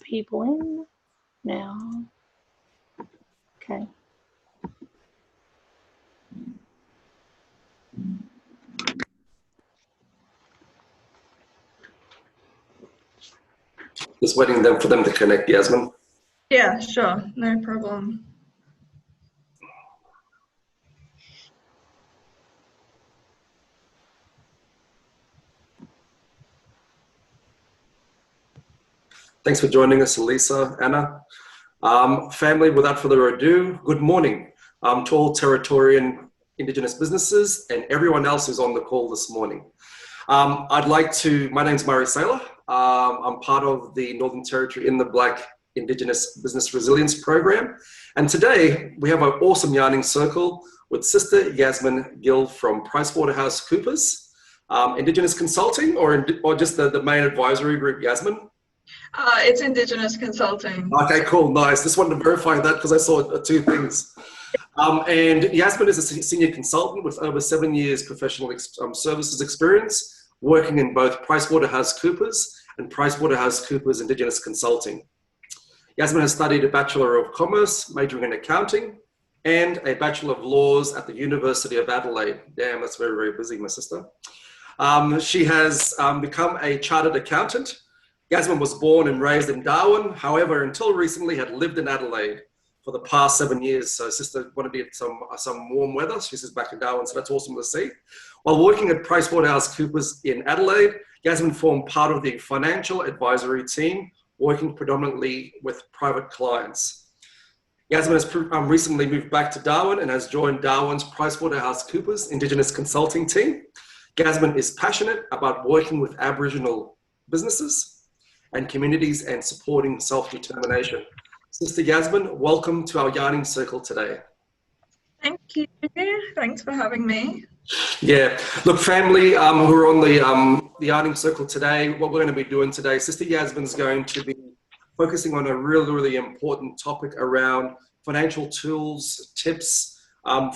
people in now. Okay. Just waiting for them to connect, Yasmine. Yeah, sure, no problem. Thanks for joining us, Elisa, Anna. Family, without further ado, good morning to all Territorian Indigenous businesses and everyone else who's on the call this morning. My name's Murray Saylor. I'm part of the Northern Territory in the Black Indigenous Business Resilience Program. And today we have an awesome yarning circle with Sister Yasmine Gill from PwCs Indigenous Consulting, or just the main advisory group, Yasmine? It's Indigenous Consulting. Okay, cool, nice. Just wanted to verify that because I saw two things. And Yasmine is a senior consultant with over 7 years professional services experience, working in both PwCs and PwCs Indigenous Consulting. Yasmine has studied a Bachelor of Commerce, majoring in accounting, and a Bachelor of Laws at the University of Adelaide. Damn, that's very, very busy, my sister. She has become a chartered accountant. Yasmine was born and raised in Darwin, however, until recently had lived in Adelaide for the past 7 years. So sister wanted to get some warm weather. She's back in Darwin, so that's awesome to see. While working at PwCs in Adelaide, Yasmine formed part of the financial advisory team, working predominantly with private clients. Yasmine has recently moved back to Darwin and has joined Darwin's PwCs Indigenous Consulting team. Yasmine is passionate about working with Aboriginal businesses and communities and supporting self-determination. Sister Yasmine, welcome to our yarning circle today. Thank you. Thanks for having me. Yeah, look, family who are on the yarning circle today, what we're going to be doing today, Sister Yasmine is going to be focusing on a really, really important topic around financial tools, tips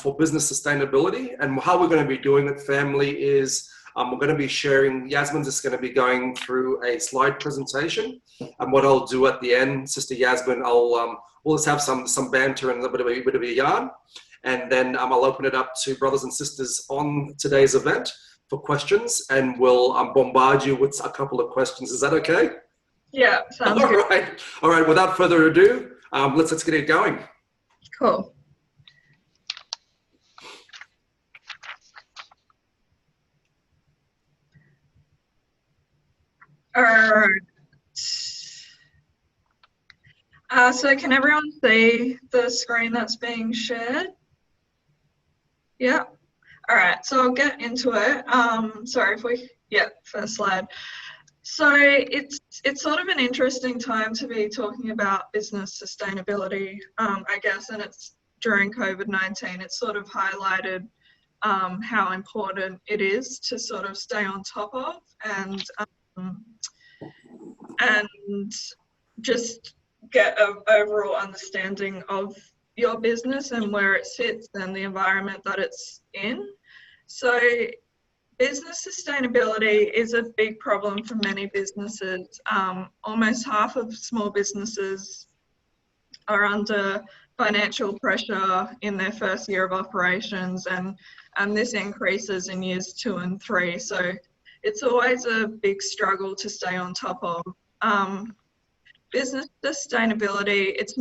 for business sustainability. And how we're going to be doing it, family, is we're going to be sharing, Yasmine's just going to be going through a slide presentation. And what I'll do at the end, Sister Yasmine, we'll just have some banter and a bit of a yarn. And then I'll open it up to brothers and sisters on today's event for questions, and we'll bombard you with a couple of questions. Is that okay? Yeah, sounds good. All right, without further ado, let's get it going. Cool. All right. So can everyone see the screen that's being shared? Yeah. All right, so I'll get into it. First slide. So it's sort of an interesting time to be talking about business sustainability, I guess, and it's during COVID-19. It's sort of highlighted how important it is to sort of stay on top of and just get an overall understanding of your business and where it sits and the environment that it's in. So business sustainability is a big problem for many businesses. Almost half of small businesses are under financial pressure in their first year of operations, and this increases in years 2 and 3. So it's always a big struggle to stay on top of. Business sustainability, it's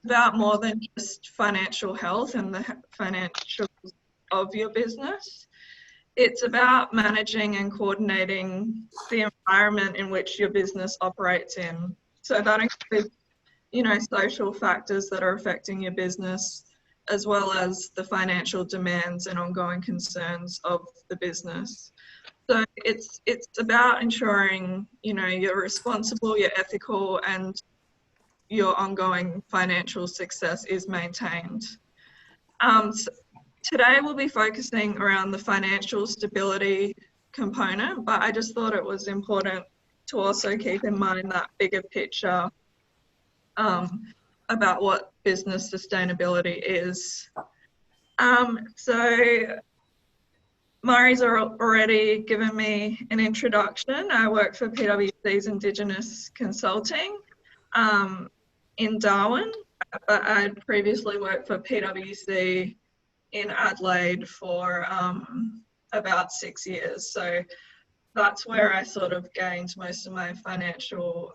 about more than just financial health and the financials of your business. It's about managing and coordinating the environment in which your business operates in. So that includes, social factors that are affecting your business, as well as the financial demands and ongoing concerns of the business. So it's about ensuring, you're responsible, you're ethical, and your ongoing financial success is maintained. So today we'll be focusing around the financial stability component, but I just thought it was important to also keep in mind that bigger picture about what business sustainability is. So Murray's already given me an introduction. I work for PwCs Indigenous Consulting. in Darwin, but I'd previously worked for PwC in Adelaide for about 6 years. So that's where I sort of gained most of my financial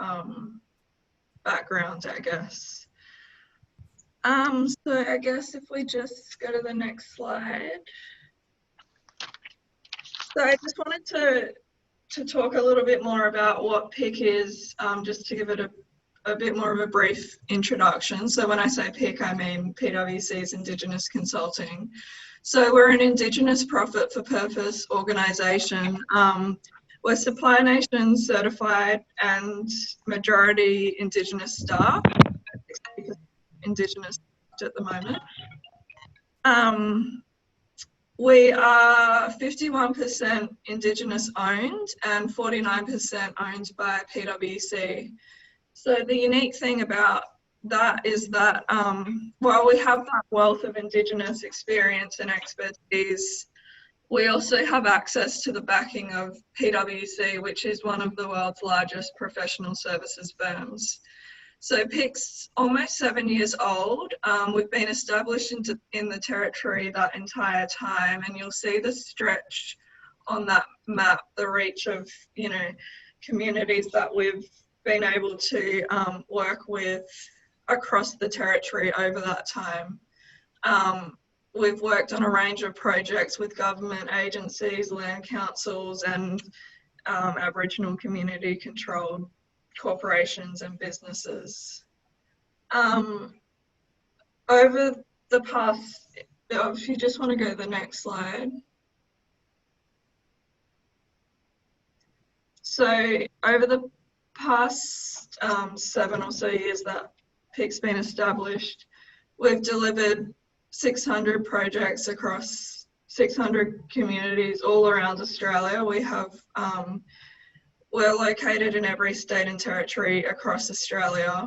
background, I guess. So I guess if we just go to the next slide. So I just wanted to talk a little bit more about what PIC is, just to give it a bit more of a brief introduction. So when I say PIC, I mean PwCs Indigenous Consulting. So we're an Indigenous profit-for-purpose organisation. We're Supply Nation certified and majority Indigenous staff, Indigenous at the moment. We are 51% Indigenous owned and 49% owned by PwC. So the unique thing about that is that while we have that wealth of Indigenous experience and expertise, we also have access to the backing of PwC, which is one of the world's largest professional services firms. So PIC's almost 7 years old. We've been established in the territory that entire time, and you'll see the stretch on that map, the reach of, you know, communities that we've been able to work with across the territory over that time. We've worked on a range of projects with government agencies, land councils, and Aboriginal community controlled corporations and businesses. Over the past, if you just want to go to the next slide. So over the past 7 or so years that PIC's been established, we've delivered 600 projects across 600 communities all around Australia. We have we're located in every state and territory across Australia,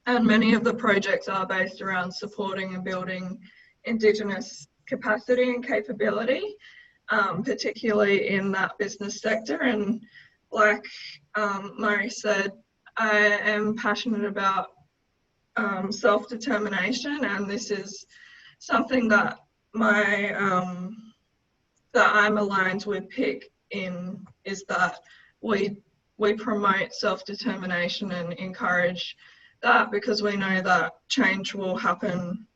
and many of the projects are based around supporting and building Indigenous capacity and capability, particularly in that business sector. And like Murray said, I am passionate about self-determination, and this is something that that I'm aligned with PIC in, is that we promote self-determination and encourage that, because we know that change will happen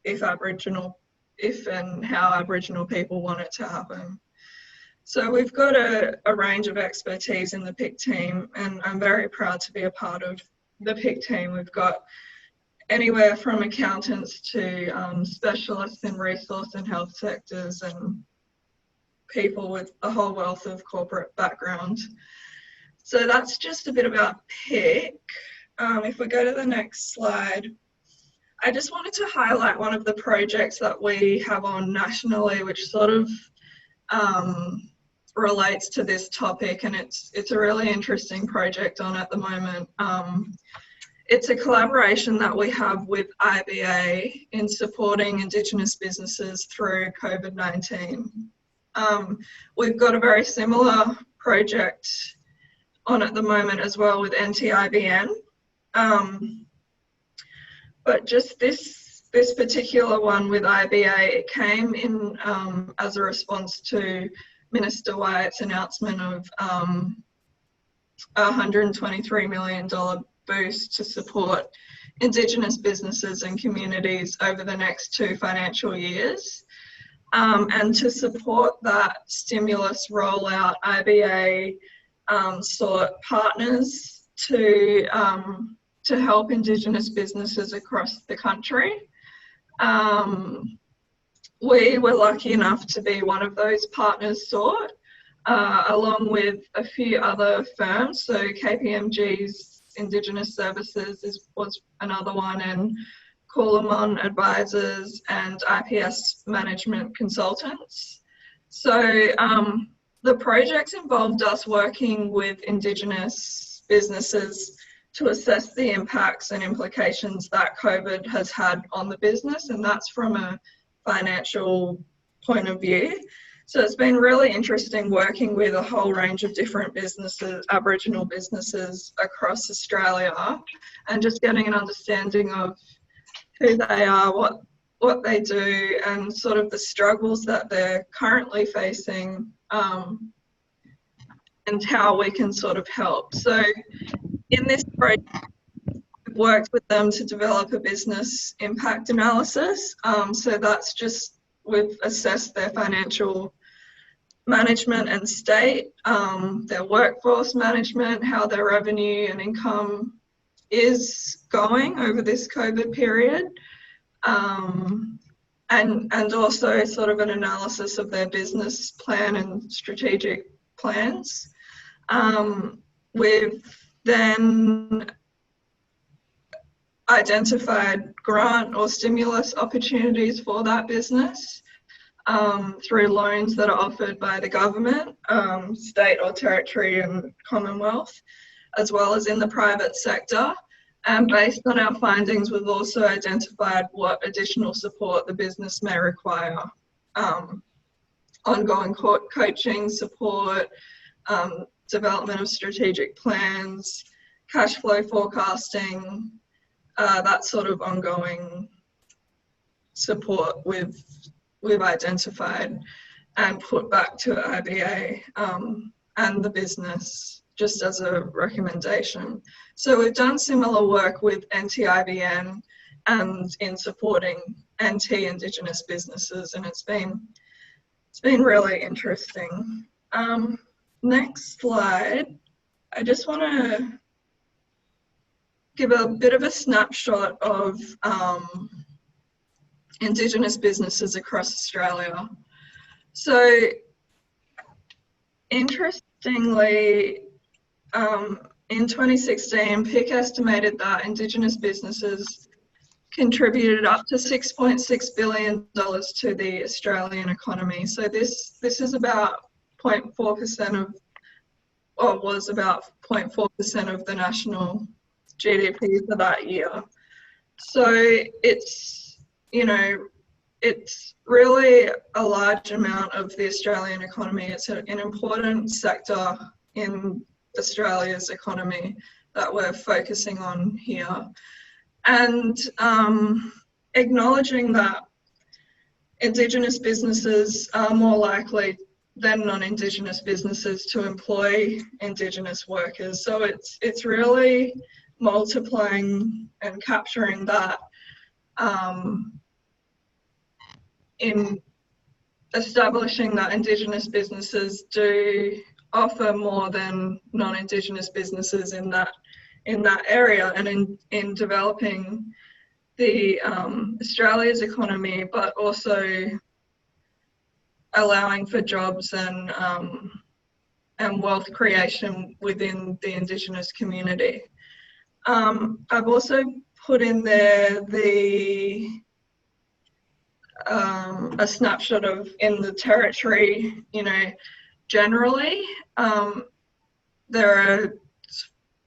if and how Aboriginal people want it to happen. So we've got a range of expertise in the PIC team, and I'm very proud to be a part of the PIC team. We've got anywhere from accountants to specialists in resource and health sectors, and people with a whole wealth of corporate background. So that's just a bit about PIC. If we go to the next slide, I just wanted to highlight one of the projects that we have on nationally, which sort of relates to this topic, and it's a really interesting project on at the moment. It's a collaboration that we have with IBA in supporting Indigenous businesses through COVID-19. We've got a very similar project on at the moment as well with NTIBN. But just this particular one with IBA, it came in as a response to Minister Wyatt's announcement of $123 million boost to support Indigenous businesses and communities over the next 2 financial years. And to support that stimulus rollout, IBA sought partners to help Indigenous businesses across the country. We were lucky enough to be one of those partners sought, along with a few other firms. So KPMG's Indigenous Services was another one, and Coolamon Advisors and IPS Management Consultants. So the projects involved us working with Indigenous businesses to assess the impacts and implications that COVID has had on the business, and that's from a financial point of view. So it's been really interesting working with a whole range of different businesses, Aboriginal businesses across Australia, and just getting an understanding of who they are, what they do, and sort of the struggles that they're currently facing, and how we can sort of help. So in this project, we've worked with them to develop a business impact analysis. So that's just, we've assessed their financial management and state, their workforce management, how their revenue and income is going over this COVID period, and also sort of an analysis of their business plan and strategic plans. We've then identified grant or stimulus opportunities for that business through loans that are offered by the government, state or territory and Commonwealth, as well as in the private sector. And based on our findings, we've also identified what additional support the business may require. Ongoing coaching support, development of strategic plans, cash flow forecasting, that sort of ongoing support we've identified and put back to IBA and the business just as a recommendation. So we've done similar work with NT-IBN and in supporting NT Indigenous businesses, and it's been really interesting. Next slide. I just want to give a bit of a snapshot of Indigenous businesses across Australia. So interestingly, in 2016, PIC estimated that Indigenous businesses contributed up to $6.6 billion to the Australian economy. So this is about 0.4% of, or was about 0.4% of the national GDP for that year. So it's, you know, it's really a large amount of the Australian economy. It's an important sector in Australia's economy that we're focusing on here. And acknowledging that Indigenous businesses are more likely than non-Indigenous businesses to employ Indigenous workers. So it's really multiplying and capturing that in establishing that Indigenous businesses do offer more than non-Indigenous businesses in that area, and in developing the Australia's economy, but also allowing for jobs and wealth creation within the Indigenous community. I've also put in there a snapshot of in the territory, you know, generally. There are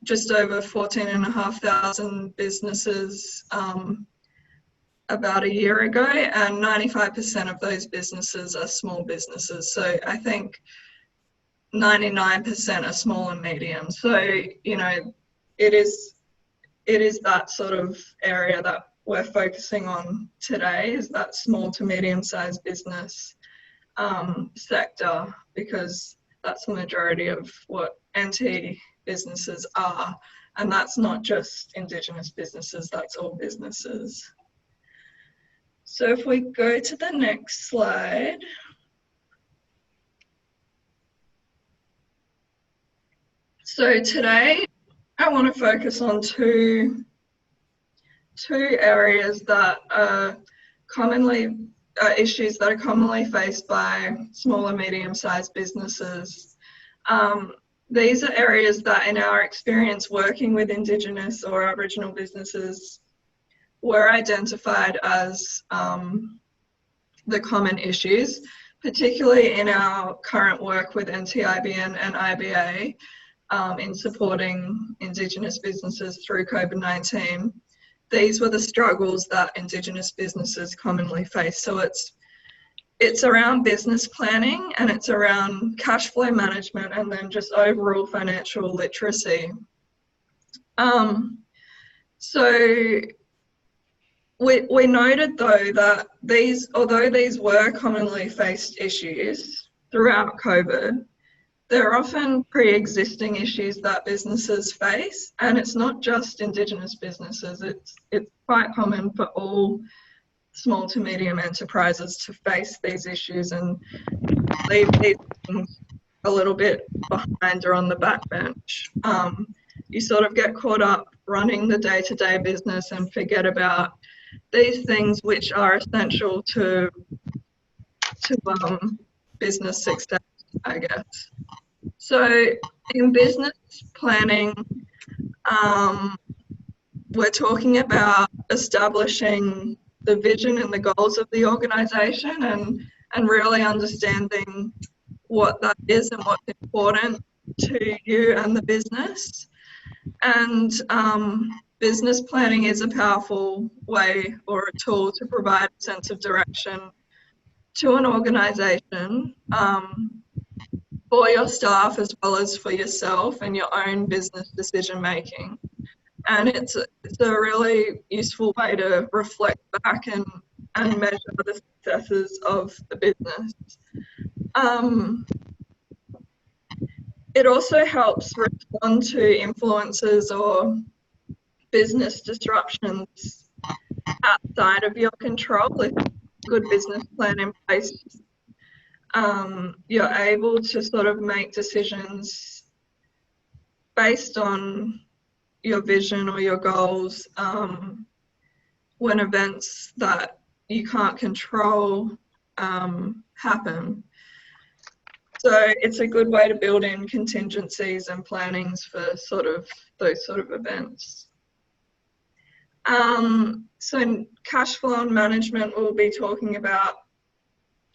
just over 14,500 businesses about a year ago, and 95% of those businesses are small businesses. So I think 99% are small and medium. So, you know, it is that sort of area that we're focusing on today, is that small to medium-sized business sector, because that's the majority of what NT businesses are, and that's not just Indigenous businesses, that's all businesses. So if we go to the next slide. So today I want to focus on two areas that are issues that are commonly faced by small and medium-sized businesses. These are areas that, in our experience working with Indigenous or Aboriginal businesses, were identified as the common issues, particularly in our current work with NT-IBN and IBA in supporting Indigenous businesses through COVID-19. These were the struggles that Indigenous businesses commonly face. So it's around business planning, and it's around cash flow management, and then just overall financial literacy. So we noted though that although these were commonly faced issues throughout COVID, there are often pre-existing issues that businesses face, and it's not just Indigenous businesses. It's quite common for all small to medium enterprises to face these issues and leave these things a little bit behind or on the back bench. You sort of get caught up running the day-to-day business and forget about these things which are essential to business success, I guess. So in business planning, we're talking about establishing the vision and the goals of the organisation, and really understanding what that is and what's important to you and the business. And business planning is a powerful way or a tool to provide a sense of direction to an organisation, for your staff as well as for yourself and your own business decision making. And it's a really useful way to reflect back and measure the successes of the business. It also helps respond to influences or business disruptions outside of your control. If you have a good business plan in place, you're able to sort of make decisions based on your vision or your goals when events that you can't control happen. So it's a good way to build in contingencies and plannings for those sort of events. So in cash flow and management, we'll be talking about,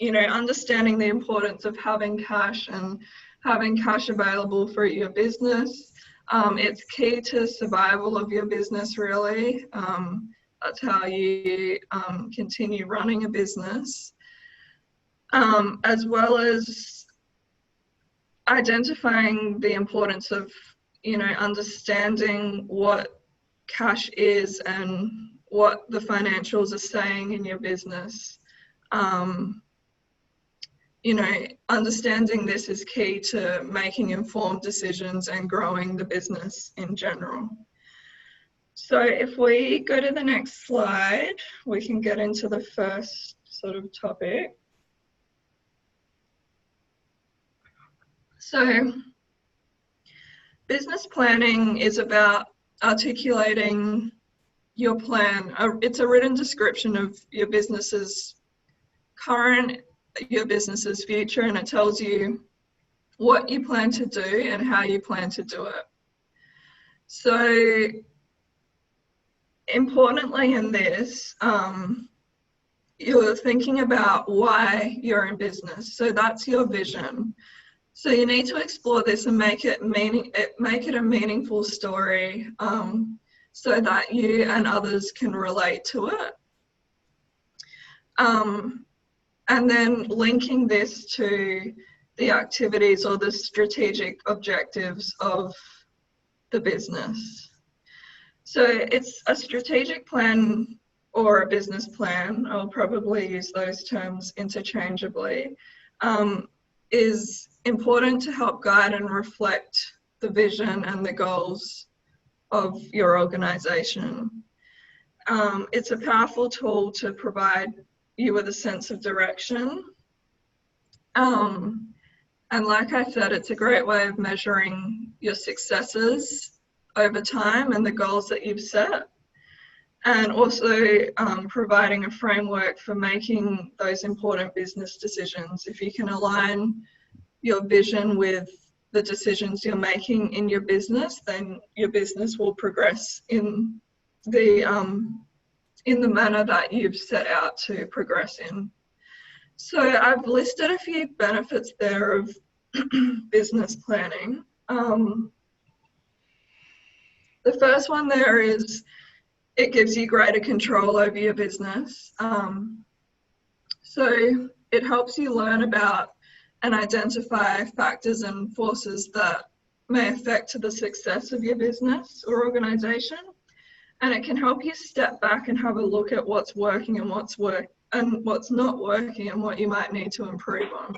understanding the importance of having cash and having cash available for your business. It's key to survival of your business, really. That's how you continue running a business, as well as identifying the importance of, understanding what cash is and what the financials are saying in your business. Understanding this is key to making informed decisions and growing the business in general. So if we go to the next slide, we can get into the first sort of topic. So business planning is about articulating your plan. It's a written description of your business's current, your business's future, and it tells you what you plan to do and how you plan to do it. So importantly in this, you're thinking about why you're in business. So that's your vision. So you need to explore this and make it a meaningful story, so that you and others can relate to it. And then linking this to the activities or the strategic objectives of the business. So it's a strategic plan or a business plan, I'll probably use those terms interchangeably, is important to help guide and reflect the vision and the goals of your organisation. It's a powerful tool to provide you with a sense of direction. And like I said, it's a great way of measuring your successes over time and the goals that you've set, and also providing a framework for making those important business decisions. If you can align your vision with the decisions you're making in your business, then your business will progress in the manner that you've set out to progress in. So I've listed a few benefits there of business planning. The first one there is it gives you greater control over your business. So it helps you learn about and identify factors and forces that may affect the success of your business or organisation. And it can help you step back and have a look at what's working and what's not working and what you might need to improve on.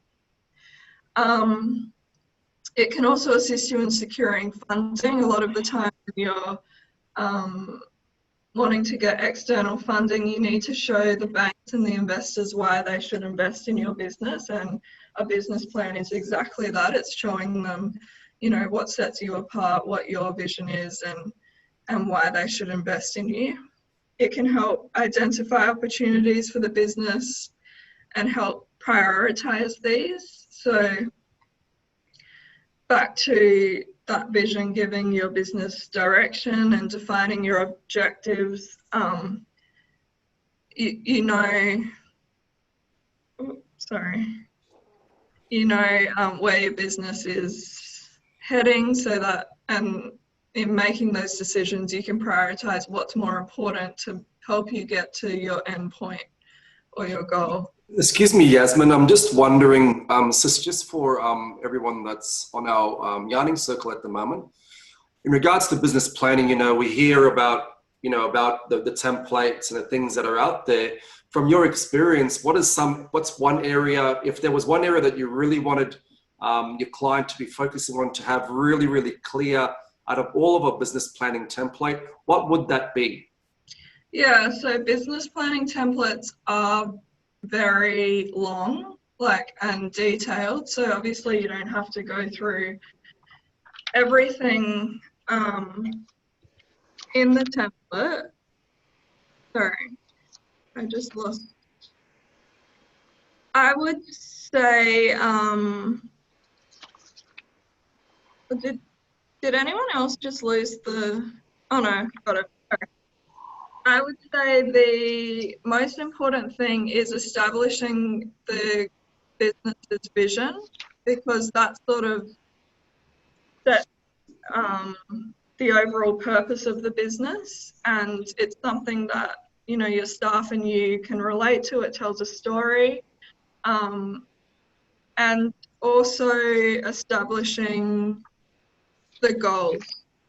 It can also assist you in securing funding. A lot of the time when you're wanting to get external funding, you need to show the banks and the investors why they should invest in your business, and a business plan is exactly that. It's showing them, you know, what sets you apart, what your vision is, and why they should invest in you. It can help identify opportunities for the business and help prioritize these. So back to that vision, giving your business direction and defining your objectives. You know where your business is heading, so that, and in making those decisions, you can prioritize what's more important to help you get to your end point or your goal. Excuse me, Yasmine, I'm just wondering, just for everyone that's on our yarning circle at the moment, in regards to business planning, you know, we hear about, you know, about the templates and the things that are out there. From your experience, what's one area, if there was one area that you really wanted your client to be focusing on, to have really, really clear out of all of a business planning template, what would that be? Yeah, so business planning templates are very long, and detailed. So obviously you don't have to go through everything in the template. Sorry, I just lost. I would say, did anyone else just lose the, oh no, got it. Okay. I would say the most important thing is establishing the business's vision, because that sort of sets the overall purpose of the business, and it's something that, you know, your staff and you can relate to. It tells a story, and also establishing the goals.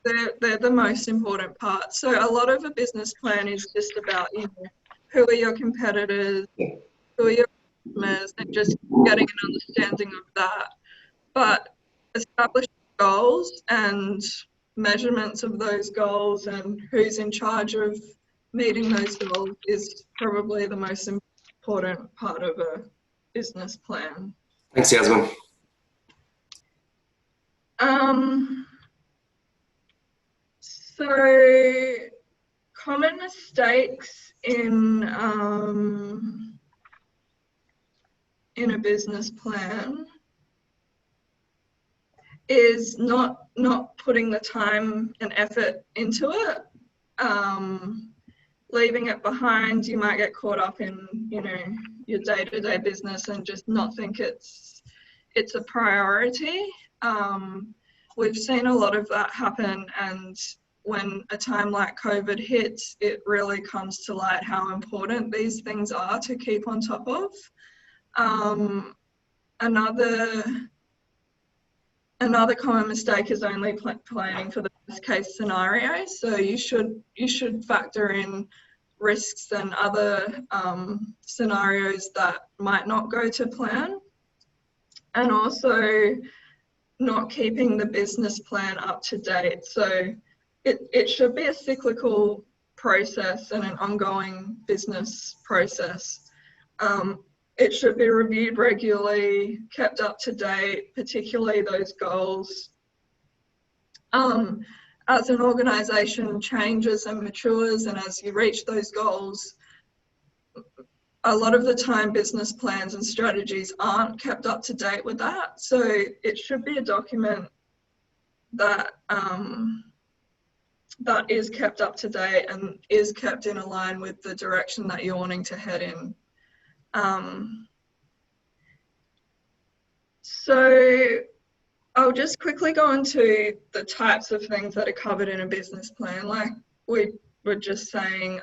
They're the most important part. So a lot of a business plan is just about, you know, who are your competitors, who are your customers, and just getting an understanding of that. But establishing goals and measurements of those goals and who's in charge of meeting those goals is probably the most important part of a business plan. Thanks, Yasmine. So common mistakes in a business plan is not putting the time and effort into it, leaving it behind. You might get caught up in, you know, your day-to-day business and just not think it's a priority. We've seen a lot of that happen, and when a time like COVID hits, it really comes to light how important these things are to keep on top of. Another common mistake is only planning for the best case scenario. So you should factor in risks and other scenarios that might not go to plan, and also not keeping the business plan up to date. So it should be a cyclical process and an ongoing business process. It should be reviewed regularly, kept up to date, particularly those goals. As an organisation changes and matures, and as you reach those goals, a lot of the time business plans and strategies aren't kept up to date with that. So it should be a document that that is kept up to date and is kept in line with the direction that you're wanting to head in. So I'll just quickly go into the types of things that are covered in a business plan. Like we were just saying,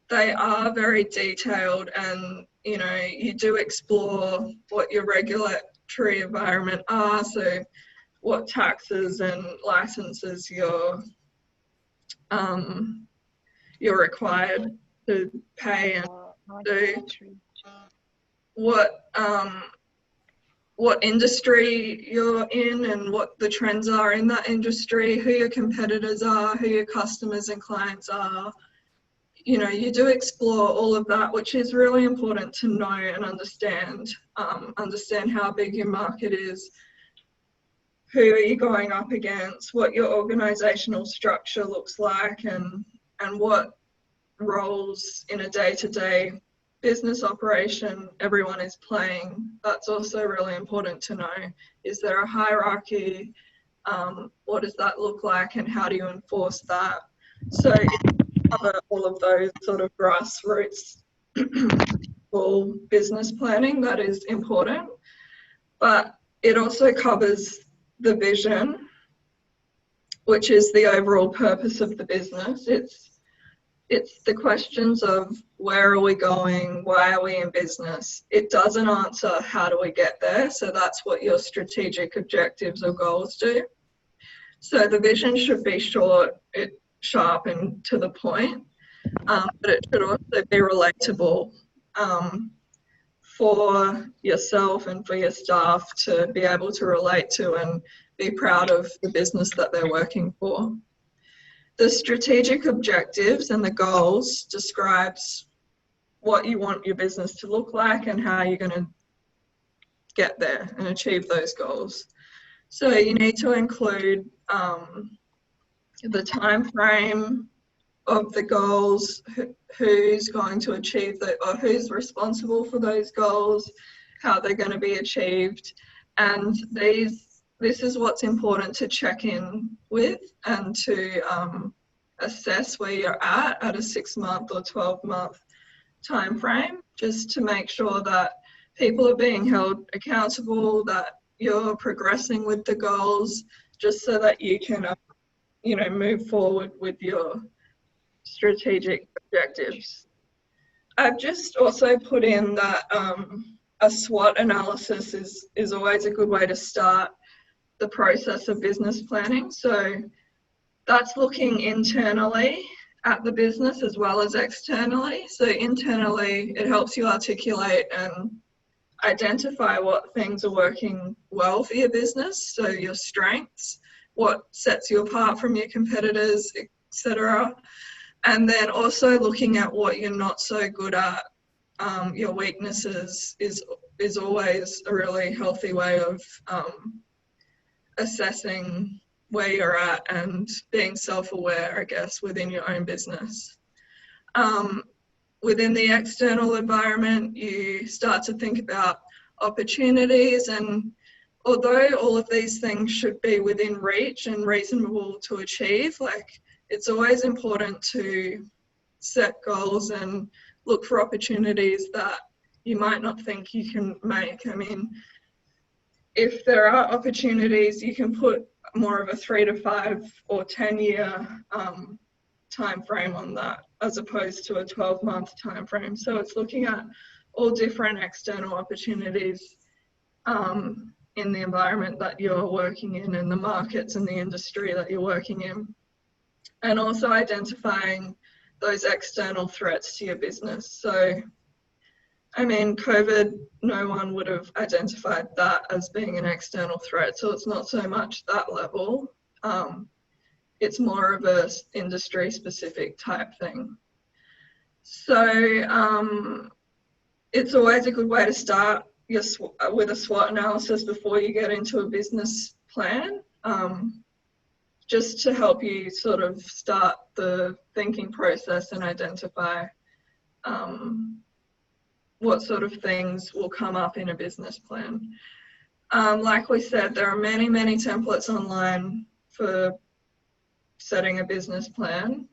they are very detailed, and you know, you do explore what your regulatory environment are, so what taxes and licenses you're required to pay, and do what industry you're in and what the trends are in that industry, who your competitors are, who your customers and clients are. You know, you do explore all of that, which is really important to know and understand. Understand how big your market is, who are you going up against, what your organisational structure looks like, and what roles in a day-to-day business operation everyone is playing. That's also really important to know. Is there a hierarchy? What does that look like, and how do you enforce that? So cover all of those sort of grassroots full business planning that is important, but it also covers the vision, which is the overall purpose of the business. It's the questions of where are we going, why are we in business. It doesn't answer how do we get there, so that's what your strategic objectives or goals do. So the vision should be short, sharp and to the point, but it should also be relatable for yourself and for your staff to be able to relate to and be proud of the business that they're working for. The strategic objectives and the goals describes what you want your business to look like and how you're going to get there and achieve those goals. So you need to include the time frame of the goals, who's going to achieve or who's responsible for those goals, how they're going to be achieved, and this is what's important to check in with and to assess where you're at a 6-month or 12-month time frame, just to make sure that people are being held accountable, that you're progressing with the goals, just so that you can you know, move forward with your strategic objectives. I've just also put in that a SWOT analysis is always a good way to start the process of business planning. So that's looking internally at the business as well as externally. So internally, it helps you articulate and identify what things are working well for your business, so your strengths, what sets you apart from your competitors, etc. And then also looking at what you're not so good at. Your weaknesses is always a really healthy way of assessing where you're at and being self-aware, I guess, within your own business. Within the external environment, you start to think about opportunities, and although all of these things should be within reach and reasonable to achieve, like, it's always important to set goals and look for opportunities that you might not think you can make. I mean, if there are opportunities, you can put more of a 3 to 5 or 10-year time frame on that, as opposed to a 12-month time frame. So it's looking at all different external opportunities in the environment that you're working in and the markets and the industry that you're working in, and also identifying those external threats to your business. So, I mean, COVID, no one would have identified that as being an external threat, so it's not so much that level. It's more of a industry-specific type thing. So it's always a good way to start with a SWOT analysis before you get into a business plan, just to help you sort of start the thinking process and identify what sort of things will come up in a business plan. Like we said, there are many, many templates online for setting a business plan,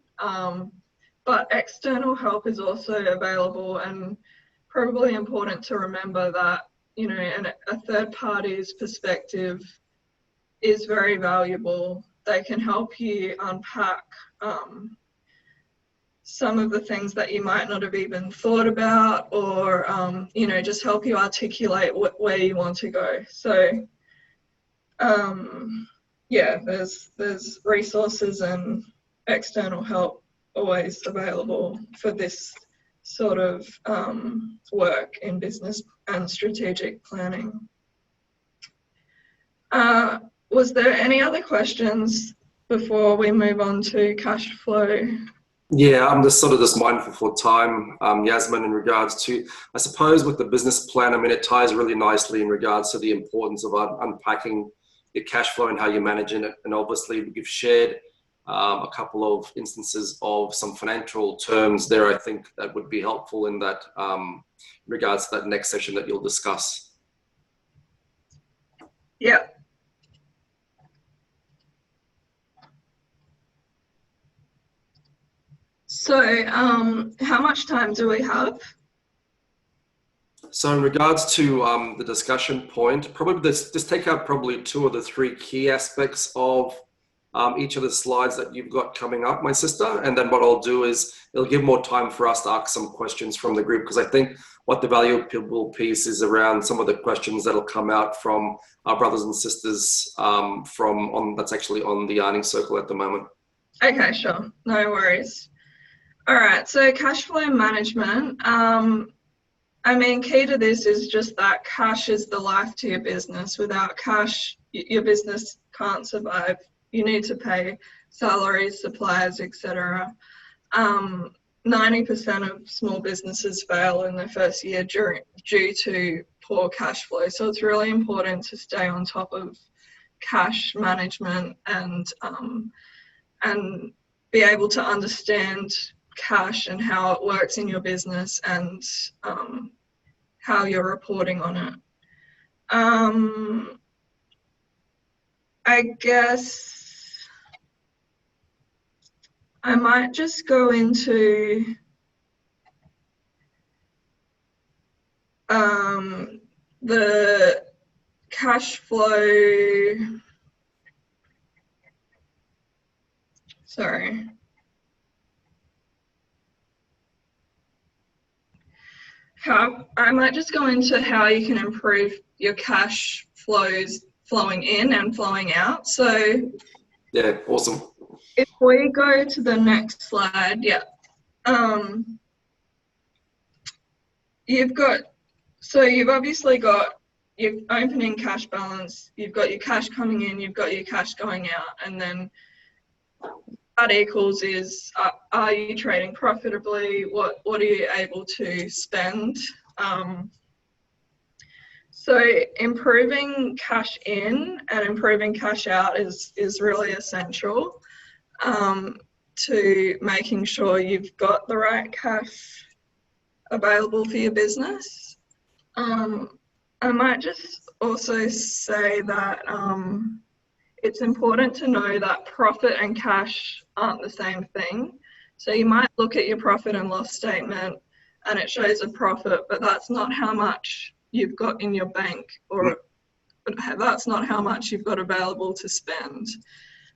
but external help is also available, and probably important to remember that, you know, a third party's perspective is very valuable. They can help you unpack some of the things that you might not have even thought about, or you know, just help you articulate where you want to go. So yeah, there's resources and external help always available for this sort of work in business and strategic planning. Was there any other questions before we move on to cash flow? Yeah, I'm just sort of just mindful for time, Yasmine, in regards to, I suppose with the business plan, I mean, it ties really nicely in regards to the importance of unpacking your cash flow and how you're managing it. And obviously you've shared a couple of instances of some financial terms there. I think that would be helpful in that in regards to that next session that you'll discuss. Yeah. So how much time do we have? So in regards to the discussion point, probably just take out probably 2 of the 3 key aspects of each of the slides that you've got coming up, my sister. And then what I'll do is it'll give more time for us to ask some questions from the group, because I think what the valuable piece is around some of the questions that'll come out from our brothers and sisters that's actually on the Yarning Circle at the moment. Okay, sure, no worries. All right, so cash flow management. I mean, key to this is just that cash is the life to your business. Without cash, your business can't survive. You need to pay salaries, suppliers, etc. 90% of small businesses fail in their first year due to poor cash flow. So it's really important to stay on top of cash management and be able to understand cash and how it works in your business, and how you're reporting on it. I guess I might just go into the cash flow. Sorry. I might just go into how you can improve your cash flows flowing in and flowing out. So yeah, awesome. If we go to the next slide, yeah. You've obviously got your opening cash balance, you've got your cash coming in, you've got your cash going out, and then that equals is, are you trading profitably? What are you able to spend? So improving cash in and improving cash out is really essential to making sure you've got the right cash available for your business. I might just also say that it's important to know that profit and cash aren't the same thing. So you might look at your profit and loss statement and it shows a profit, but that's not how much you've got in your bank, or that's not how much you've got available to spend.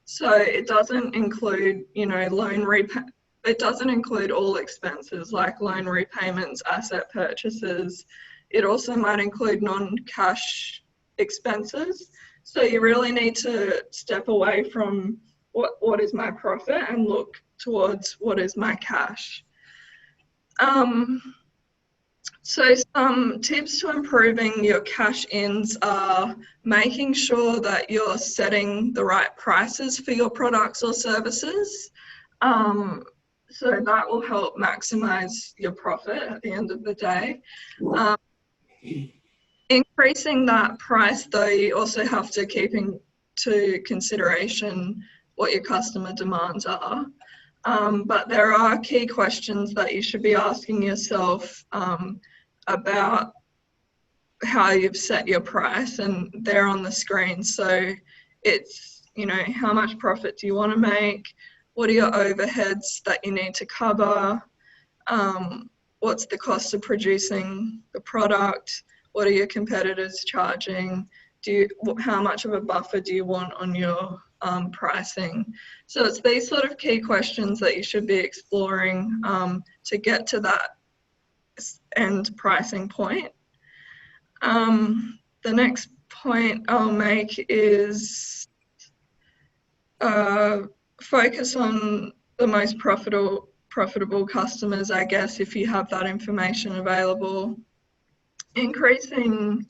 So it doesn't include, it doesn't include all expenses like loan repayments, asset purchases. It also might include non-cash expenses. So you really need to step away from what is my profit and look towards what is my cash. So some tips to improving your cash ins are making sure that you're setting the right prices for your products or services. So that will help maximize your profit at the end of the day. Increasing that price, though, you also have to keep into consideration what your customer demands are. But there are key questions that you should be asking yourself about how you've set your price, and they're on the screen. So it's, how much profit do you want to make? What are your overheads that you need to cover? What's the cost of producing the product? What are your competitors charging? How much of a buffer do you want on your pricing. So it's these sort of key questions that you should be exploring to get to that end pricing point. The next point I'll make is focus on the most profitable customers, I guess, if you have that information available. Increasing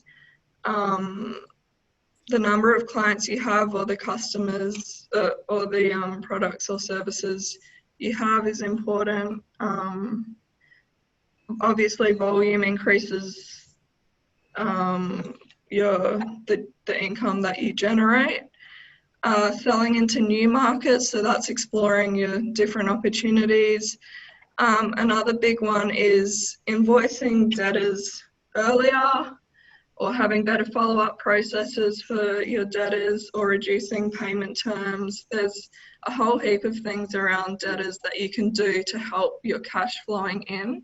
the number of clients you have, or the customers, or the products or services you have is important. Obviously, volume increases the income that you generate. Selling into new markets, so that's exploring your different opportunities. Another big one is invoicing debtors earlier, or having better follow-up processes for your debtors, or reducing payment terms. There's a whole heap of things around debtors that you can do to help your cash flowing in.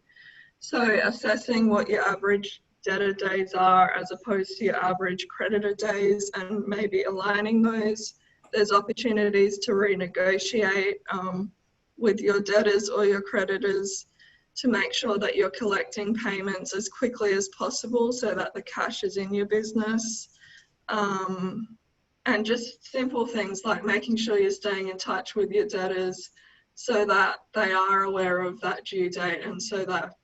So assessing what your average debtor days are as opposed to your average creditor days, and maybe aligning those. There's opportunities to renegotiate with your debtors or your creditors to make sure that you're collecting payments as quickly as possible so that the cash is in your business. And just simple things like making sure you're staying in touch with your debtors so that they are aware of that due date, and so that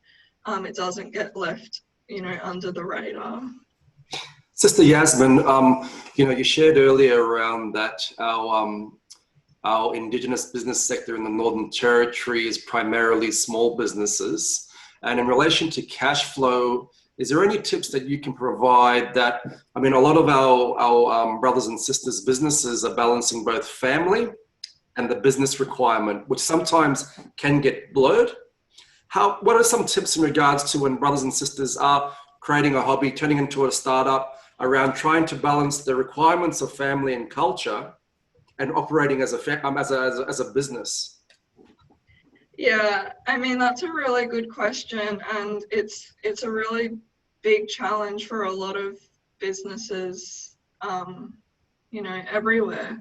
it doesn't get left, under the radar. Sister Yasmine, you shared earlier around that our Indigenous business sector in the Northern Territory is primarily small businesses. And in relation to cash flow, is there any tips that you can provide that, a lot of our brothers and sisters businesses are balancing both family and the business requirement, which sometimes can get blurred. What are some tips in regards to when brothers and sisters are creating a hobby, turning into a startup, around trying to balance the requirements of family and culture and operating as a business? Yeah, that's a really good question, and it's a really big challenge for a lot of businesses, everywhere,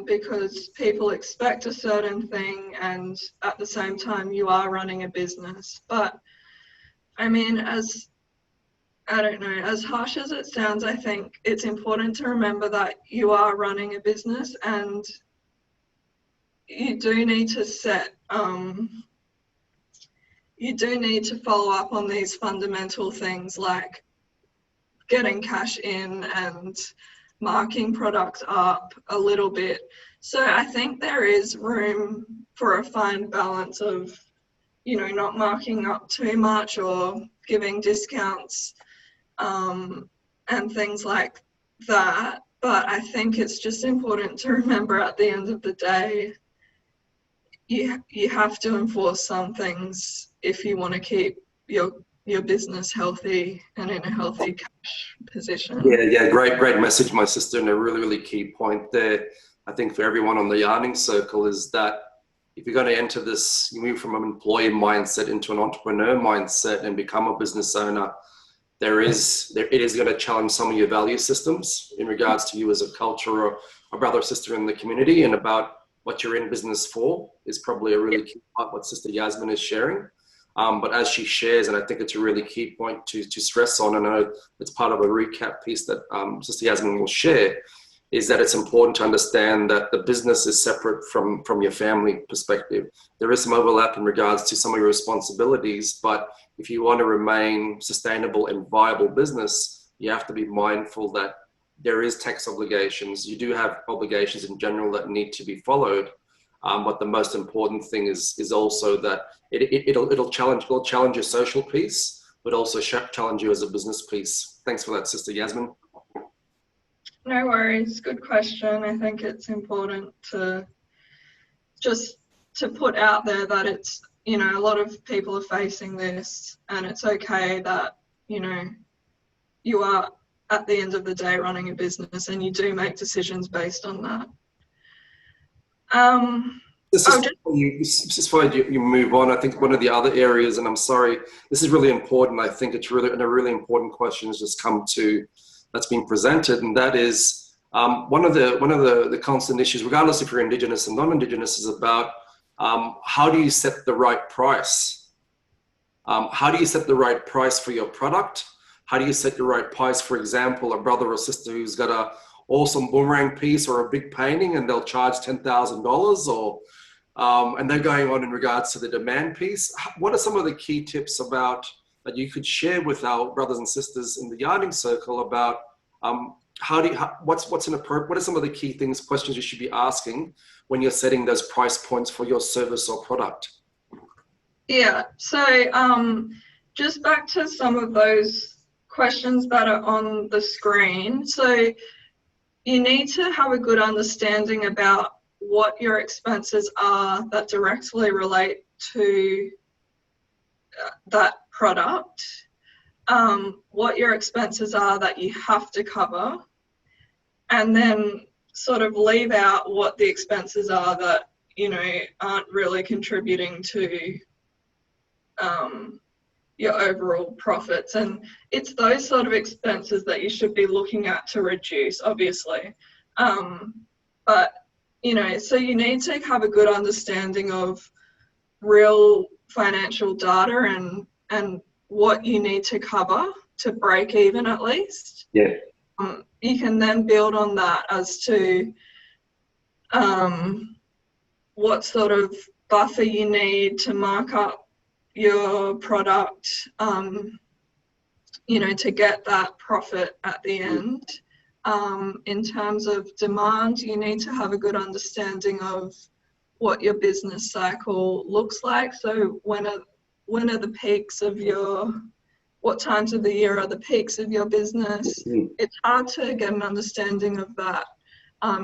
because people expect a certain thing, and at the same time you are running a business. But as harsh as it sounds, I think it's important to remember that you are running a business, and you do need to follow up on these fundamental things like getting cash in and marking products up a little bit. So I think there is room for a fine balance of, not marking up too much or giving discounts and things like that. But I think it's just important to remember at the end of the day, you have to enforce some things if you want to keep your business healthy and in a healthy cash position. Yeah, great message, my sister, and a really, really key point there, I think, for everyone on the yarning circle, is that if you're going to enter this, you move from an employee mindset into an entrepreneur mindset and become a business owner, it is going to challenge some of your value systems in regards to you as a culture or a brother or sister in the community, and about what you're in business for is probably a really key part, what Sister Yasmine is sharing. But as she shares, and I think it's a really key point to stress on, and I know it's part of a recap piece that Sister Yasmine will share, is that it's important to understand that the business is separate from your family perspective. There is some overlap in regards to some of your responsibilities, but if you want to remain sustainable and viable business, you have to be mindful that there is tax obligations. You do have obligations in general that need to be followed. But the most important thing is also that it'll challenge your social piece, but also challenge you as a business piece. Thanks for that, Sister Yasmine. No worries, good question. I think it's important to put out there that it's, a lot of people are facing this, and it's okay that, you are at the end of the day running a business, and you do make decisions based on that. Before you move on, I think one of the other areas, and I'm sorry, this is really important. I think it's really a really important question has just come to that's been presented, and that is one of the constant issues, regardless if you're Indigenous and non-Indigenous, is about how do you set the right price? How do you set the right price for your product? How do you set the right price, for example, a brother or sister who's got a awesome boomerang piece or a big painting and they'll charge $10,000, or and they're going on in regards to the demand piece. What are some of the key tips about that you could share with our brothers and sisters in the yarning circle about what are some of the key things, questions you should be asking when you're setting those price points for your service or product? Yeah, so just back to some of those questions that are on the screen. So you need to have a good understanding about what your expenses are that directly relate to that product, what your expenses are that you have to cover, and then sort of leave out what the expenses are that, you know, aren't really contributing to your overall profits. And it's those sort of expenses that you should be looking at to reduce, obviously. But, you know, so you need to have a good understanding of real financial data and what you need to cover to break even at least. Yeah. You can then build on that as to what sort of buffer you need to mark up your product, you know, to get that profit at the end. In terms of demand, you need to have a good understanding of what your business cycle looks like. So when are the peaks of what times of the year are the peaks of your business? It's hard to get an understanding of that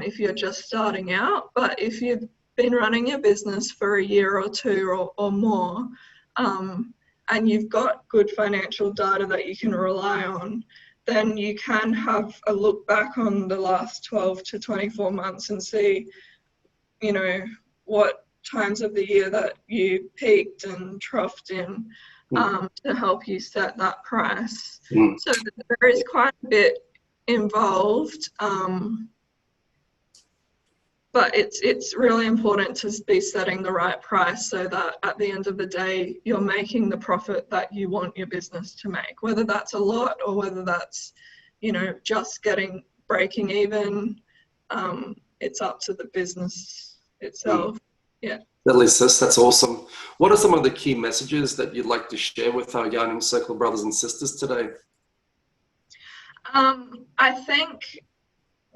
if you're just starting out, but if you've been running your business for a year or two or more, and you've got good financial data that you can rely on, then you can have a look back on the last 12 to 24 months and see, you know, what times of the year that you peaked and troughed in, to help you set that price. So there is quite a bit involved, but it's really important to be setting the right price so that at the end of the day, you're making the profit that you want your business to make, whether that's a lot or whether that's, you know, just breaking even. It's up to the business itself. Yeah. That's awesome. What are some of the key messages that you'd like to share with our Yarning Circle brothers and sisters today? I think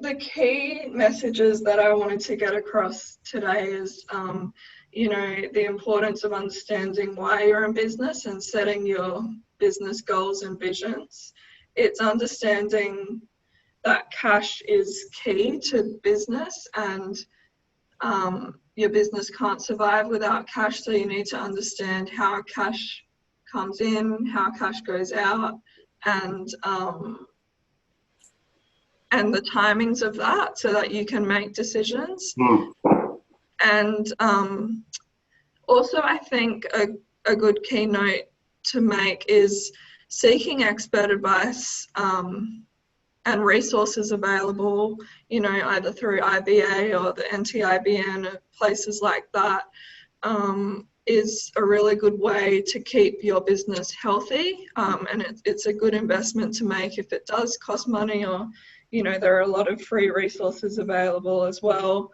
the key messages that I wanted to get across today is, you know, the importance of understanding why you're in business and setting your business goals and visions. It's understanding that cash is key to business, and your business can't survive without cash, so you need to understand how cash comes in, how cash goes out, and the timings of that so that you can make decisions. And also I think a good keynote to make is seeking expert advice and resources available, you know, either through IBA or the NTIBN or places like that, is a really good way to keep your business healthy. And it's a good investment to make if it does cost money, or, you know, there are a lot of free resources available as well,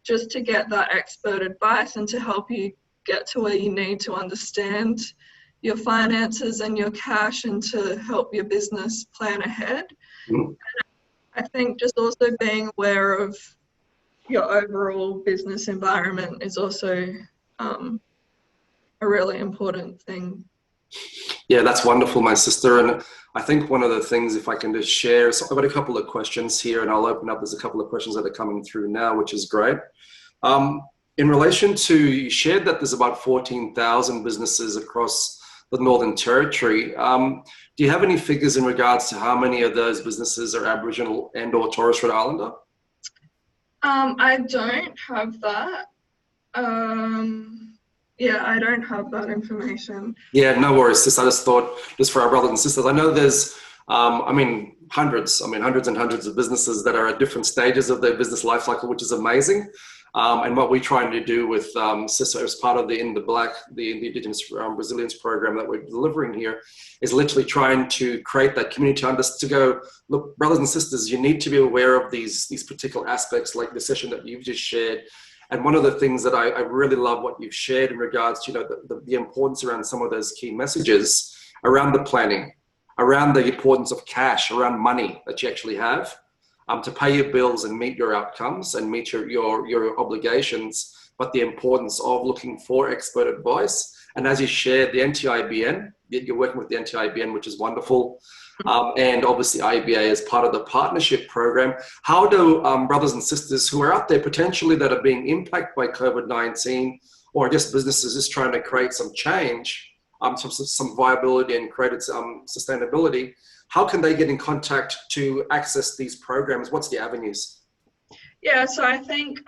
just to get that expert advice and to help you get to where you need to understand your finances and your cash and to help your business plan ahead. I think just also being aware of your overall business environment is also a really important thing. Yeah, that's wonderful, my sister. And I think one of the things, if I can just share, so I've got a couple of questions here and I'll open up. There's a couple of questions that are coming through now, which is great. In relation to, you shared that there's about 14,000 businesses across the Northern Territory. Do you have any figures in regards to how many of those businesses are Aboriginal and or Torres Strait Islander? I don't have that. Yeah, I don't have that information. Yeah, no worries. I just thought, just for our brothers and sisters, I know there's I mean, hundreds and hundreds of businesses that are at different stages of their business life cycle, which is amazing. And what we're trying to do with CISO as part of the In the Black, the Indigenous Resilience Program that we're delivering here, is literally trying to create that community to go, look, brothers and sisters, you need to be aware of these particular aspects, like the session that you've just shared. And one of the things that I really love what you've shared in regards to, the importance around some of those key messages around the planning, around the importance of cash, around money that you actually have to pay your bills and meet your outcomes and meet your obligations, but the importance of looking for expert advice. And as you shared, the NTIBN, you're working with the NTIBN, which is wonderful. And obviously IBA as part of the partnership program. How do brothers and sisters who are out there potentially that are being impacted by COVID-19, or just businesses just trying to create some change, some viability and create sustainability, how can they get in contact to access these programs? What's the avenues? Yeah, so I think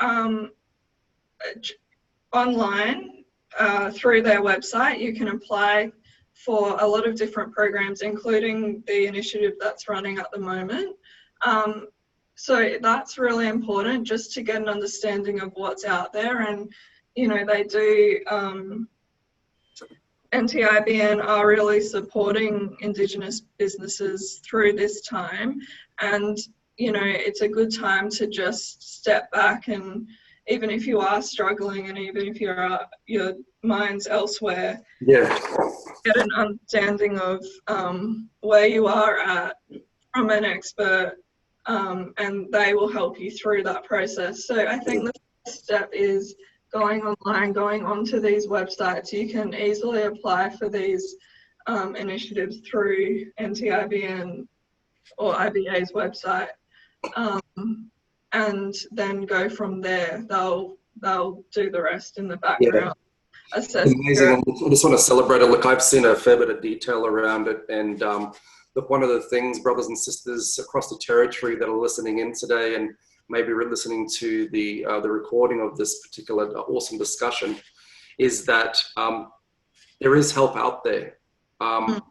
online through their website, you can apply for a lot of different programs, including the initiative that's running at the moment. So that's really important, just to get an understanding of what's out there. And, they do, NTIBN are really supporting Indigenous businesses through this time. And, it's a good time to just step back, and even if you are struggling and even if your mind's elsewhere, get an understanding of where you are at from an expert, and they will help you through that process. So I think the first step is going online, going onto these websites. You can easily apply for these initiatives through NTIBN or IBA's website, and then go from there. They'll do the rest in the background. Amazing. I just want to celebrate it. Look, I've seen a fair bit of detail around it, and look, one of the things, brothers and sisters across the territory that are listening in today, and maybe listening to the recording of this particular awesome discussion, is that there is help out there.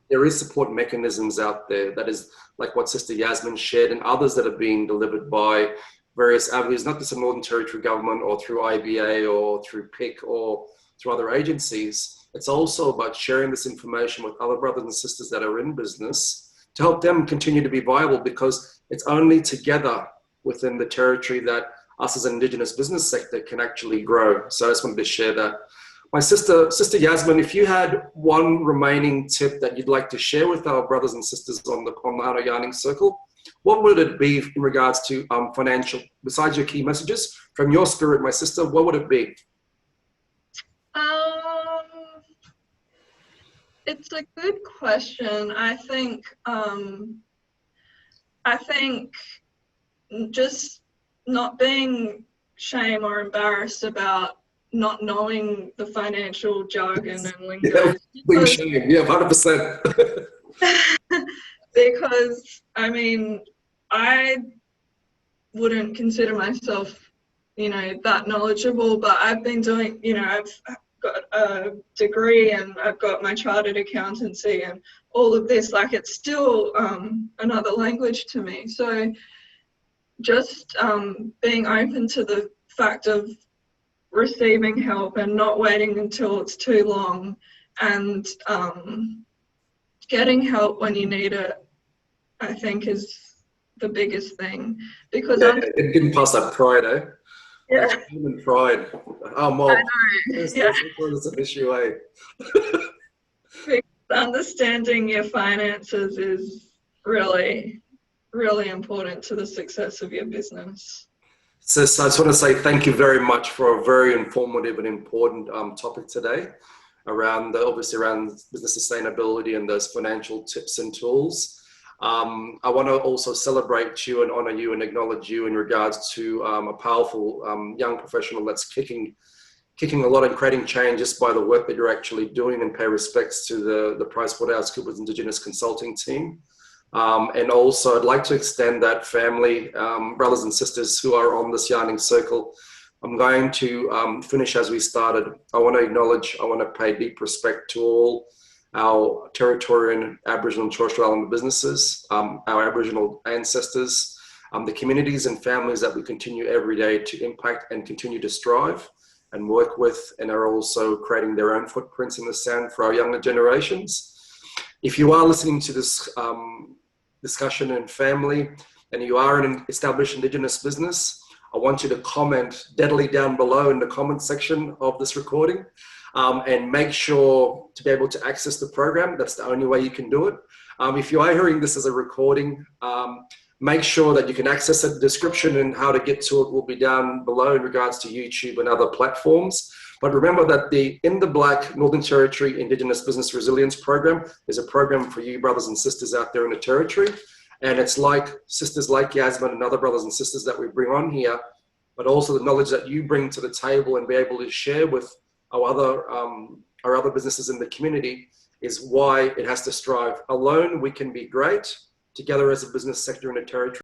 There is support mechanisms out there. That is like what Sister Yasmine shared, and others that are being delivered by various avenues, not just the Northern Territory Government or through IBA or through PIC or through other agencies. It's also about sharing this information with other brothers and sisters that are in business to help them continue to be viable, because it's only together within the territory that us as an Indigenous business sector can actually grow. So I just wanted to share that. My sister Yasmine, if you had one remaining tip that you'd like to share with our brothers and sisters on the Outer Yarning Circle, what would it be in regards to financial, besides your key messages from your spirit, my sister? What would it be? It's a good question. I think just not being shame or embarrassed about not knowing the financial jargon and lingo. Yeah, shame. Yeah, 100%. Because, I wouldn't consider myself, that knowledgeable, but I've been doing, I've got a degree and I've got my chartered accountancy and all of this, like it's still another language to me. So just being open to the fact of receiving help and not waiting until it's too long, and getting help when you need it, I think is the biggest thing. Because it didn't pass that pride, eh? Yeah. Like human pride. Oh, well, it's an issue, eh? Because understanding your finances is really, really important to the success of your business. So I just want to say thank you very much for a very informative and important topic today around around business sustainability and those financial tips and tools. I want to also celebrate you and honor you and acknowledge you in regards to a powerful young professional that's kicking a lot and creating change just by the work that you're actually doing, and pay respects to the PwCs Indigenous Consulting team. And also I'd like to extend that family, brothers and sisters who are on this yarning circle. I'm going to finish as we started. I want to acknowledge, I want to pay deep respect to all our Territorian, Aboriginal and Torres Strait Islander businesses, our Aboriginal ancestors, the communities and families that we continue every day to impact and continue to strive and work with, and are also creating their own footprints in the sand for our younger generations. If you are listening to this discussion and family, and you are an established Indigenous business, I want you to comment deadly down below in the comment section of this recording, and make sure to be able to access the program. That's the only way you can do it. If you are hearing this as a recording, make sure that you can access it. The description and how to get to it will be down below in regards to YouTube and other platforms. But remember that the In the Black Northern Territory Indigenous Business Resilience Program is a program for you brothers and sisters out there in the Territory. And it's like sisters like Yasmine and other brothers and sisters that we bring on here, but also the knowledge that you bring to the table and be able to share with our other businesses in the community is why it has to strive. Alone, we can be great. Together as a business sector in the Territory,